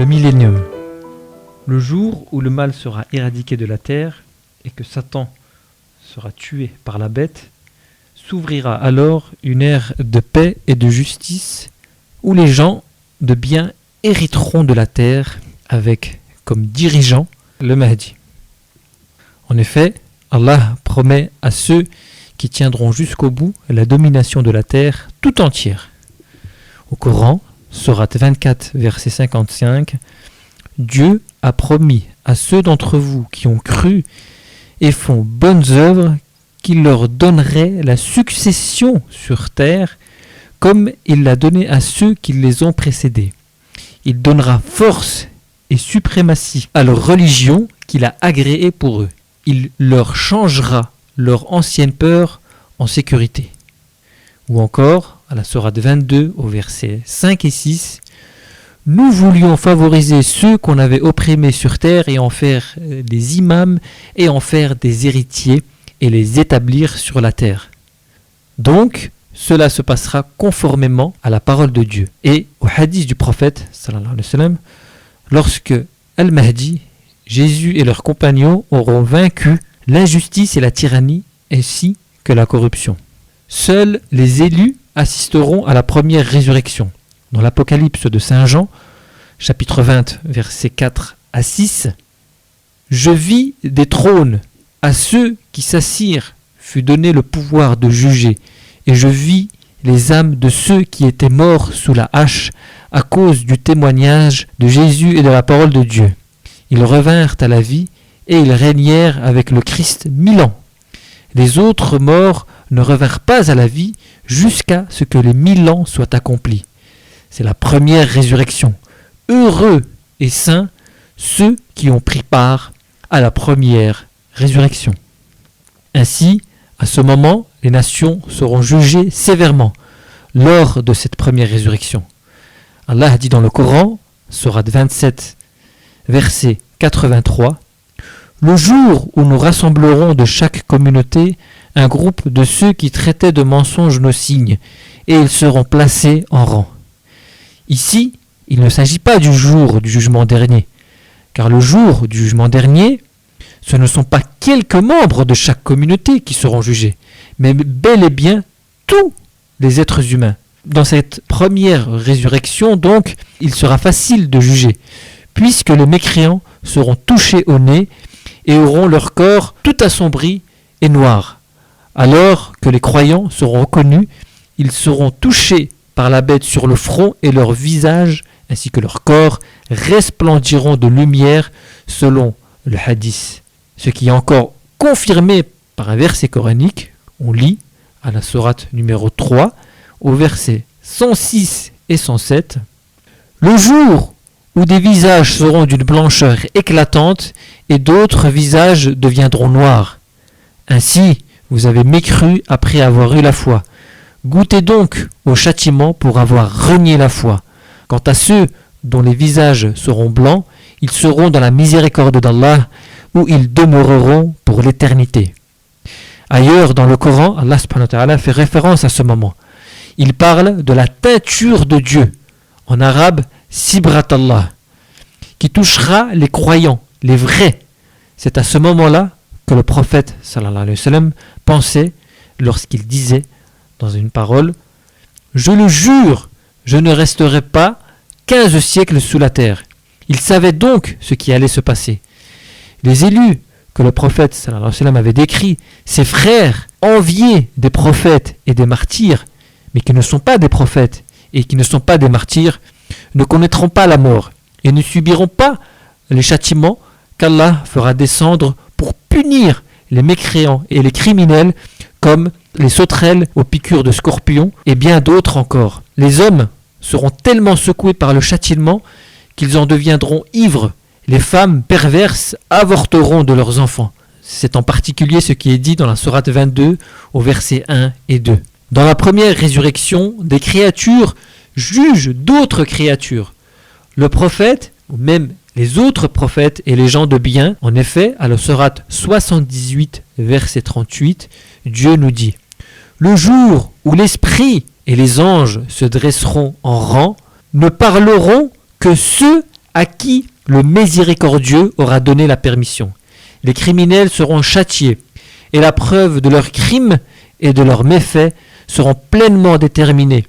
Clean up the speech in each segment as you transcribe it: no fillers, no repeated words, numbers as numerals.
Le millénium. Le jour où le mal sera éradiqué de la terre et que Satan sera tué par la bête, s'ouvrira alors une ère de paix et de justice où les gens de bien hériteront de la terre avec comme dirigeant le Mahdi. En effet, Allah promet à ceux qui tiendront jusqu'au bout la domination de la terre tout entière. Au Coran, Sourate 24, verset 55, Dieu a promis à ceux d'entre vous qui ont cru et font bonnes œuvres qu'il leur donnerait la succession sur terre comme il l'a donné à ceux qui les ont précédés. Il donnera force et suprématie à leur religion qu'il a agréée pour eux. Il leur changera leur ancienne peur en sécurité. Ou encore, à la Sourate 22, au verset 5 et 6, nous voulions favoriser ceux qu'on avait opprimés sur terre et en faire des imams et en faire des héritiers et les établir sur la terre. Donc, cela se passera conformément à la parole de Dieu. Et au hadith du prophète, sallallahu alayhi wa sallam, lorsque Al-Mahdi, Jésus et leurs compagnons auront vaincu l'injustice et la tyrannie ainsi que la corruption. Seuls les élus assisteront à la première résurrection. Dans l'Apocalypse de Saint Jean, chapitre 20, versets 4 à 6, « Je vis des trônes, à ceux qui s'assirent fut donné le pouvoir de juger, et je vis les âmes de ceux qui étaient morts sous la hache à cause du témoignage de Jésus et de la parole de Dieu. Ils revinrent à la vie, et ils régnèrent avec le Christ 1000 ans. Les autres morts ne revinrent pas à la vie jusqu'à ce que les 1000 ans soient accomplis. » C'est la première résurrection. Heureux et saints ceux qui ont pris part à la première résurrection. Ainsi, à ce moment, les nations seront jugées sévèrement lors de cette première résurrection. Allah dit dans le Coran, Sourate 27, verset 83, « Le jour où nous rassemblerons de chaque communauté un groupe de ceux qui traitaient de mensonges nos signes, et ils seront placés en rang. » Ici, il ne s'agit pas du jour du jugement dernier, car le jour du jugement dernier, ce ne sont pas quelques membres de chaque communauté qui seront jugés, mais bel et bien tous les êtres humains. Dans cette première résurrection, donc, il sera facile de juger, puisque les mécréants seront touchés au nez et auront leur corps tout assombri et noir. Alors que les croyants seront reconnus, ils seront touchés par la bête sur le front et leur visage ainsi que leur corps resplendiront de lumière selon le hadith. Ce qui est encore confirmé par un verset coranique, on lit à la sourate numéro 3 au verset 106 et 107. Le jour où des visages seront d'une blancheur éclatante et d'autres visages deviendront noirs. Ainsi, vous avez mécru après avoir eu la foi. Goûtez donc au châtiment pour avoir renié la foi. Quant à ceux dont les visages seront blancs, ils seront dans la miséricorde d'Allah, où ils demeureront pour l'éternité. Ailleurs dans le Coran, Allah subhanahu wa ta'ala fait référence à ce moment. Il parle de la teinture de Dieu, en arabe Sibrat Allah, qui touchera les croyants, les vrais. C'est à ce moment-là que le prophète sallallahu alayhi wa sallam pensait lorsqu'il disait dans une parole, « Je le jure, je ne resterai pas 15 siècles sous la terre. » Il savait donc ce qui allait se passer. Les élus que le prophète sallallahu alayhi wa sallam avait décrits, ses frères enviés des prophètes et des martyrs, mais qui ne sont pas des prophètes et qui ne sont pas des martyrs, ne connaîtront pas la mort et ne subiront pas les châtiments qu'Allah fera descendre pour punir les mécréants et les criminels comme les sauterelles aux piqûres de scorpions et bien d'autres encore. Les hommes seront tellement secoués par le châtiment qu'ils en deviendront ivres. Les femmes perverses avorteront de leurs enfants. C'est en particulier ce qui est dit dans la sourate 22 au verset 1 et 2. Dans la première résurrection, des créatures jugent d'autres créatures. Le prophète, ou même les autres prophètes et les gens de bien, en effet, à la sourate 78, verset 38, Dieu nous dit « Le jour où l'esprit et les anges se dresseront en rang, ne parleront que ceux à qui le miséricordieux aura donné la permission. Les criminels seront châtiés, et la preuve de leurs crimes et de leurs méfaits seront pleinement déterminés,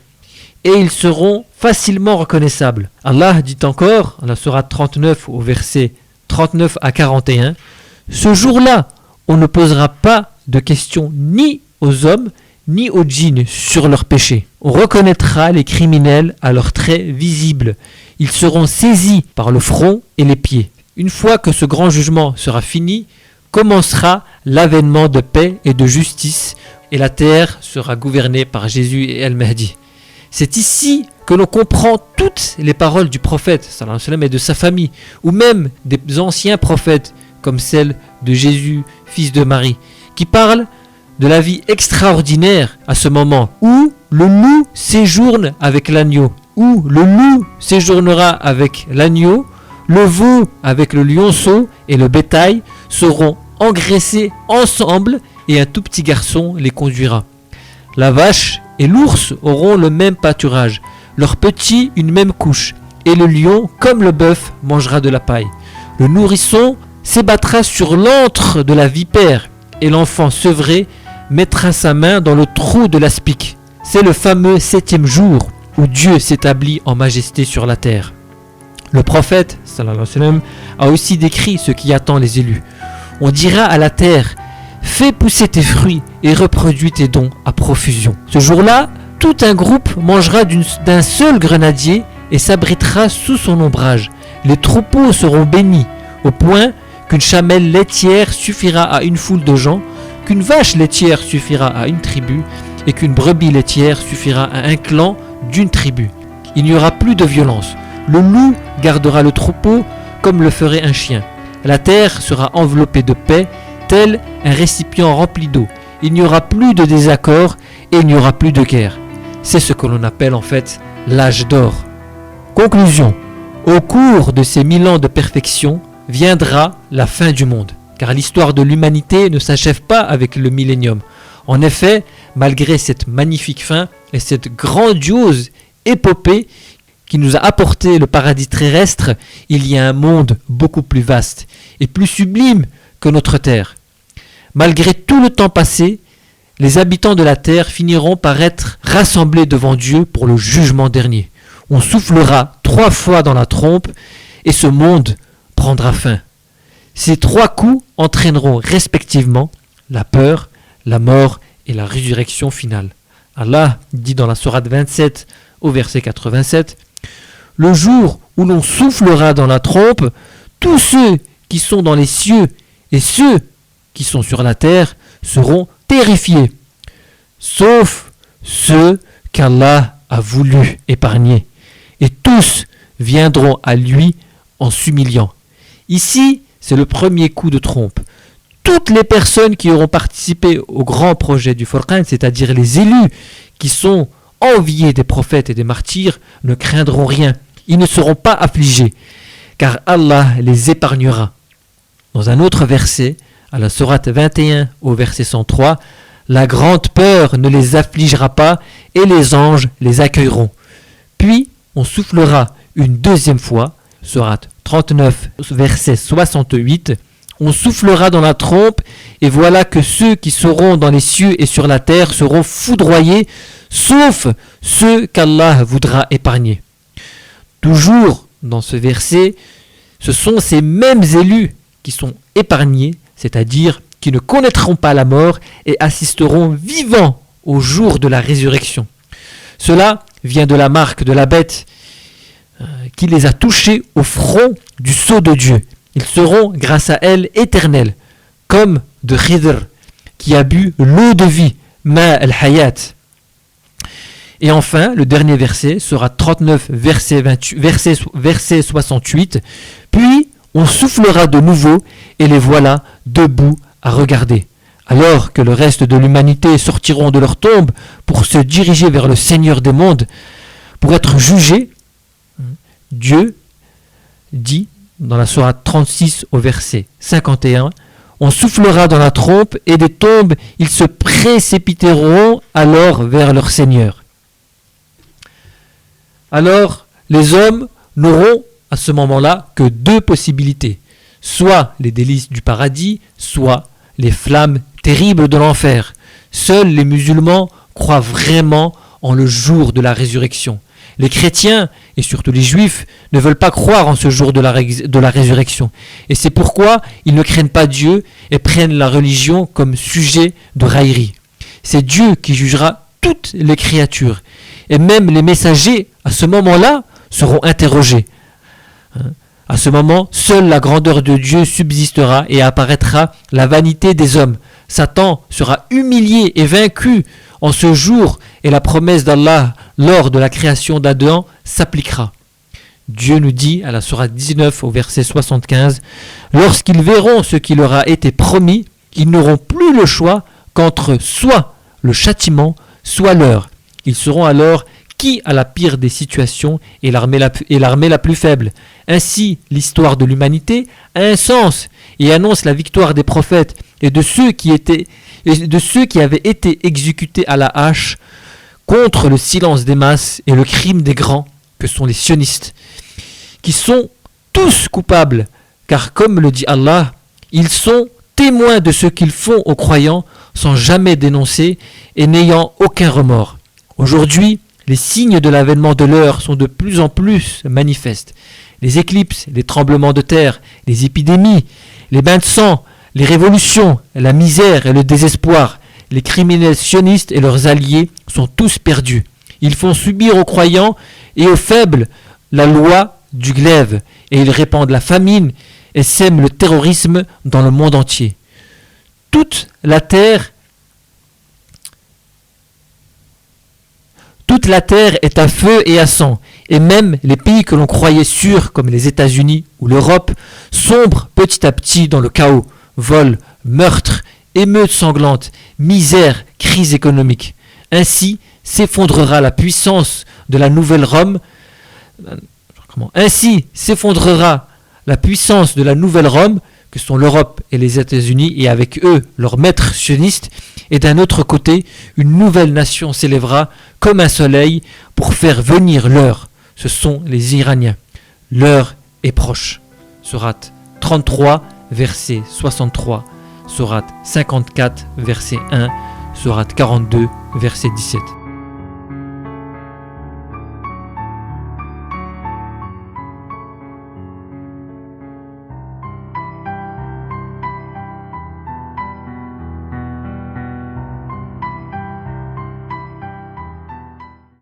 et ils seront facilement reconnaissables. Allah dit encore, dans la sourate 39 au verset 39 à 41, « Ce jour-là, on ne posera pas de questions ni aux hommes, ni aux djinns sur leurs péchés. On reconnaîtra les criminels à leurs traits visibles. Ils seront saisis par le front et les pieds. Une fois que ce grand jugement sera fini, commencera l'avènement de paix et de justice, et la terre sera gouvernée par Jésus et Al-Mahdi. » C'est ici que l'on comprend toutes les paroles du prophète sallallahu alayhi wa sallam, et de sa famille, ou même des anciens prophètes, comme celle de Jésus, fils de Marie, qui parlent de la vie extraordinaire à ce moment, où le loup séjourne avec l'agneau, où le loup séjournera avec l'agneau, le veau avec le lionceau et le bétail seront engraissés ensemble et un tout petit garçon les conduira. La vache et l'ours auront le même pâturage, leurs petits une même couche, et le lion, comme le bœuf, mangera de la paille. Le nourrisson s'ébattra sur l'antre de la vipère, et l'enfant sevré mettra sa main dans le trou de l'aspic. C'est le fameux 7e jour où Dieu s'établit en majesté sur la terre. Le prophète sallallahu alayhi wa sallam, a aussi décrit ce qui attend les élus. On dira à la terre: fais pousser tes fruits et reproduis tes dons à profusion. Ce jour-là, tout un groupe mangera d'un seul grenadier et s'abritera sous son ombrage. Les troupeaux seront bénis, au point qu'une chamelle laitière suffira à une foule de gens, qu'une vache laitière suffira à une tribu, et qu'une brebis laitière suffira à un clan d'une tribu. Il n'y aura plus de violence. Le loup gardera le troupeau comme le ferait un chien. La terre sera enveloppée de paix, tel un récipient rempli d'eau. Il n'y aura plus de désaccord et il n'y aura plus de guerre. C'est ce que l'on appelle en fait l'âge d'or. Conclusion. Au cours de ces 1000 ans de perfection viendra la fin du monde, car l'histoire de l'humanité ne s'achève pas avec le millénium. En effet, malgré cette magnifique fin et cette grandiose épopée qui nous a apporté le paradis terrestre, il y a un monde beaucoup plus vaste et plus sublime que notre terre. Malgré tout le temps passé, les habitants de la terre finiront par être rassemblés devant Dieu pour le jugement dernier. On soufflera 3 fois dans la trompe et ce monde prendra fin. Ces 3 coups entraîneront respectivement la peur, la mort et la résurrection finale. Allah dit dans la sourate 27 au verset 87: le jour où l'on soufflera dans la trompe, tous ceux qui sont dans les cieux et ceux qui sont sur la terre seront terrifiés, sauf ceux qu'Allah a voulu épargner, et tous viendront à lui en s'humiliant. Ici, c'est le premier coup de trompe. Toutes les personnes qui auront participé au grand projet du Furqan, c'est-à-dire les élus qui sont enviés des prophètes et des martyrs, ne craindront rien. Ils ne seront pas affligés, car Allah les épargnera. Dans un autre verset, à la sourate 21 au verset 103, la grande peur ne les affligera pas et les anges les accueilleront. Puis on soufflera une deuxième fois, sourate 39 verset 68, on soufflera dans la trompe et voilà que ceux qui seront dans les cieux et sur la terre seront foudroyés, sauf ceux qu'Allah voudra épargner. Toujours dans ce verset, ce sont ces mêmes élus qui sont épargnés, c'est-à-dire qui ne connaîtront pas la mort et assisteront vivants au jour de la résurrection. Cela vient de la marque de la bête qui les a touchés au front du sceau de Dieu. Ils seront, grâce à elle, éternels, comme de Khidr, qui a bu l'eau de vie, Ma al-Hayat. Et enfin, le dernier verset sera 39, verset 68. Puis, on soufflera de nouveau, et les voilà debout à regarder. Alors que le reste de l'humanité sortiront de leur tombe pour se diriger vers le Seigneur des mondes, pour être jugés, Dieu dit dans la sourate 36 au verset 51, on soufflera dans la trompe et des tombes, ils se précipiteront alors vers leur Seigneur. Alors les hommes n'auront à ce moment-là que deux possibilités, soit les délices du paradis, soit les flammes terribles de l'enfer. Seuls les musulmans croient vraiment en le jour de la résurrection. Les chrétiens, et surtout les juifs, ne veulent pas croire en ce jour de la résurrection. Et c'est pourquoi ils ne craignent pas Dieu et prennent la religion comme sujet de raillerie. C'est Dieu qui jugera toutes les créatures. Et même les messagers, à ce moment-là, seront interrogés. À ce moment, seule la grandeur de Dieu subsistera et apparaîtra la vanité des hommes. Satan sera humilié et vaincu en ce jour et la promesse d'Allah lors de la création d'Adam s'appliquera. Dieu nous dit à la sourate 19 au verset 75 « Lorsqu'ils verront ce qui leur a été promis, ils n'auront plus le choix qu'entre soit le châtiment, soit l'heure. Ils seront alors qui a la pire des situations et l'armée la plus faible. Ainsi, l'histoire de l'humanité a un sens et annonce la victoire des prophètes et de ceux qui avaient été exécutés à la hache contre le silence des masses et le crime des grands, que sont les sionistes, qui sont tous coupables, car comme le dit Allah, ils sont témoins de ce qu'ils font aux croyants sans jamais dénoncer et n'ayant aucun remords. Aujourd'hui, les signes de l'avènement de l'heure sont de plus en plus manifestes. Les éclipses, les tremblements de terre, les épidémies, les bains de sang, les révolutions, la misère et le désespoir, les criminels sionistes et leurs alliés sont tous perdus. Ils font subir aux croyants et aux faibles la loi du glaive et ils répandent la famine et sèment le terrorisme dans le monde entier. Toute la terre est à feu et à sang, et même les pays que l'on croyait sûrs, comme les États-Unis ou l'Europe, sombrent petit à petit dans le chaos. Vols, meurtres, émeutes sanglantes, misère, crise économique. Ainsi s'effondrera la puissance de la nouvelle Rome. Que sont l'Europe et les États-Unis, et avec eux leurs maîtres sionistes, et d'un autre côté, une nouvelle nation s'élèvera comme un soleil pour faire venir l'heure. Ce sont les Iraniens. L'heure est proche. Sourate 33, verset 63. Sourate 54, verset 1. Sourate 42, verset 17.